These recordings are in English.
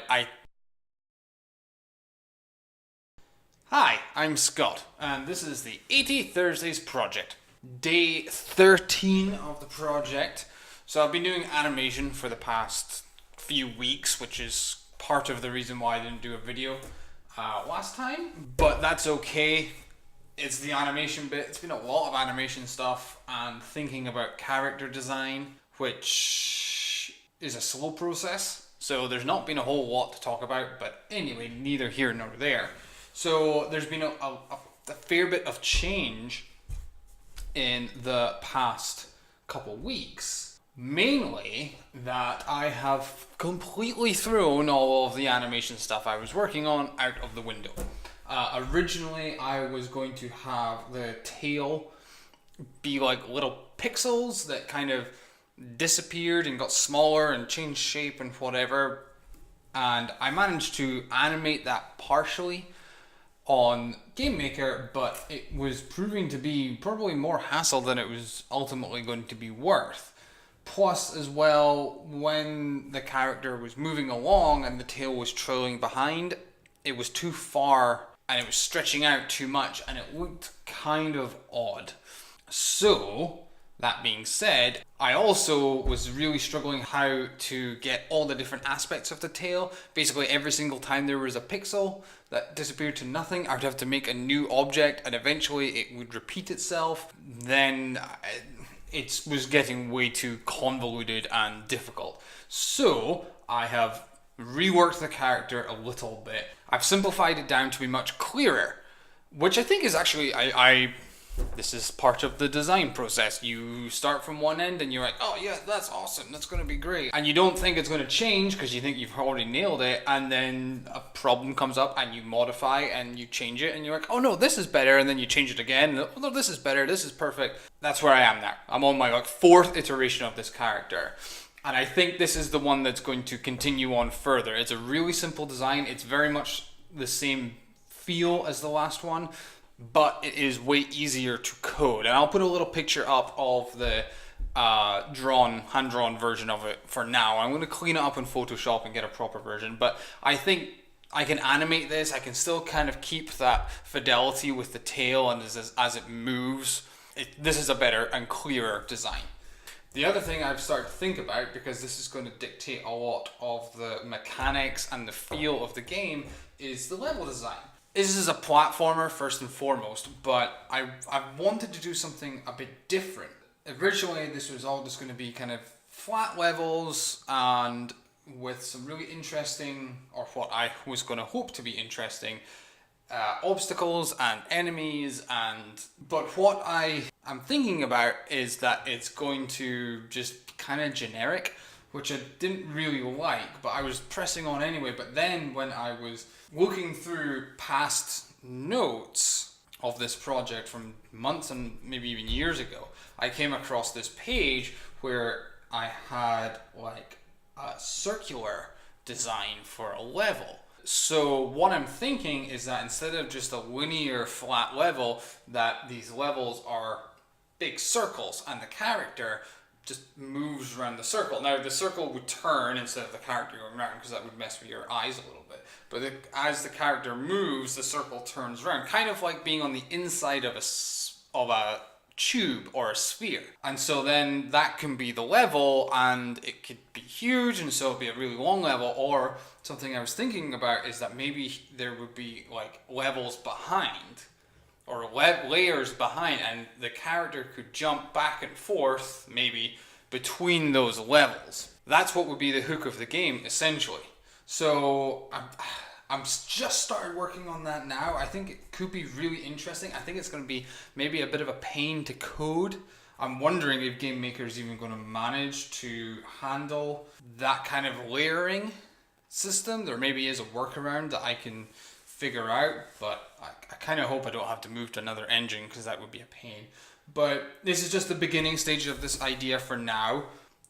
I. Hi, I'm Scott, and this is the 80 Thursdays project. Day 13 of the project. So I've been doing animation for the past few weeks, which is part of the reason why I didn't do a video last time, but that's okay. It's the animation bit. It's been a lot of animation stuff and thinking about character design, which is a slow process. So there's not been a whole lot to talk about, but anyway, neither here nor there. So there's been a fair bit of change in the past couple weeks. Mainly that I have completely thrown all of the animation stuff I was working on out of the window. Originally, I was going to have the tail be like little pixels that kind of disappeared and got smaller and changed shape and whatever. And I managed to animate that partially on GameMaker, but it was proving to be probably more hassle than it was ultimately going to be worth. Plus, as well, when the character was moving along and the tail was trailing behind, it was too far and it was stretching out too much and it looked kind of odd. So, that being said, I also was really struggling how to get all the different aspects of the tail. Basically, every single time there was a pixel that disappeared to nothing, I would have to make a new object and eventually it would repeat itself. Then it was getting way too convoluted and difficult. So I have reworked the character a little bit. I've simplified it down to be much clearer, which I think is actually, this is part of the design process. You start from one end and you're like, oh yeah, that's awesome, that's going to be great. And you don't think it's going to change because you think you've already nailed it. And then a problem comes up and you modify and you change it and you're like, oh no, this is better. And then you change it again. Oh no, this is better, this is perfect. That's where I am now. I'm on my fourth iteration of this character. And I think this is the one that's going to continue on further. It's a really simple design. It's very much the same feel as the last one, but it is way easier to code. And I'll put a little picture up of the hand-drawn version of it for now. I'm going to clean it up in Photoshop and get a proper version, but I think I can animate this. I can still kind of keep that fidelity with the tail and as it moves. This is a better and clearer design. The other thing I've started to think about, because this is going to dictate a lot of the mechanics and the feel of the game, is the level design. This is a platformer first and foremost, but I wanted to do something a bit different. Originally, this was all just going to be kind of flat levels and with some really interesting, or what I was going to hope to be interesting, obstacles and enemies. But what I am thinking about is that it's going to just kind of generic, which I didn't really like, but I was pressing on anyway. But then when I was looking through past notes of this project from months and maybe even years ago, I came across this page where I had like a circular design for a level. So what I'm thinking is that instead of just a linear flat level, that these levels are big circles and the character just moves around the circle. Now the circle would turn instead of the character going around, because that would mess with your eyes a little bit. But as the character moves, the circle turns around, kind of like being on the inside of a tube or a sphere. And so then that can be the level, and it could be huge, and so it'd be a really long level. Or something I was thinking about is that maybe there would be like levels behind, or layers behind, and the character could jump back and forth maybe between those levels. That's what would be the hook of the game, essentially. So I'm just started working on that now. I think it could be really interesting. I think it's going to be maybe a bit of a pain to code. I'm wondering if GameMaker is even going to manage to handle that kind of layering system. There maybe is a workaround that I can figure out, but I kind of hope I don't have to move to another engine, because that would be a pain. But this is just the beginning stage of this idea for now.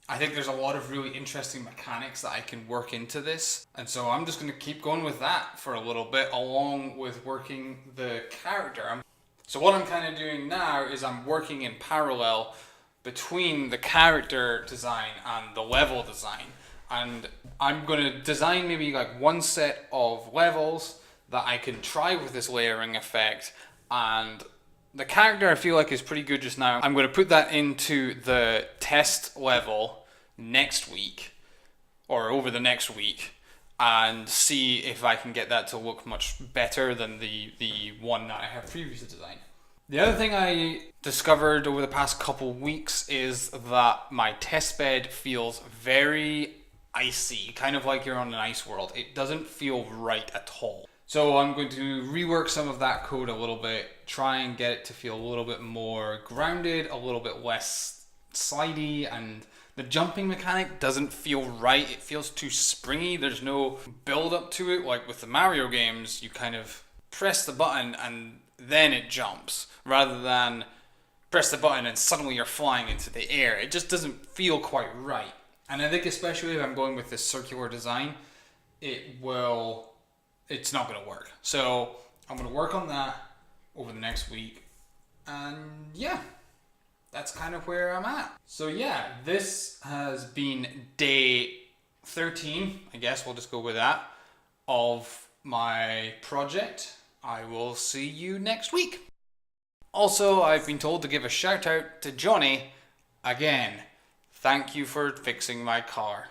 I think there's a lot of really interesting mechanics that I can work into this, and so I'm just going to keep going with that for a little bit, along with working the character. So what I'm kind of doing now is I'm working in parallel between the character design and the level design. And I'm going to design maybe like one set of levels that I can try with this layering effect, and the character I feel like is pretty good just now. I'm going to put that into the test level next week, or over the next week, and see if I can get that to look much better than the one that I have previously designed. The other thing I discovered over the past couple weeks is that my test bed feels very icy, kind of like you're on an ice world. It doesn't feel right at all. So I'm going to rework some of that code a little bit, try and get it to feel a little bit more grounded, a little bit less slidey, and the jumping mechanic doesn't feel right. It feels too springy. There's no build up to it. Like with the Mario games, you kind of press the button and then it jumps, rather than press the button and suddenly you're flying into the air. It just doesn't feel quite right. And I think especially if I'm going with this circular design, it's not going to work. So I'm going to work on that over the next week. And yeah, that's kind of where I'm at. So yeah, this has been day 13, I guess we'll just go with that, of my project. I will see you next week. Also, I've been told to give a shout out to Johnny again. Thank you for fixing my car.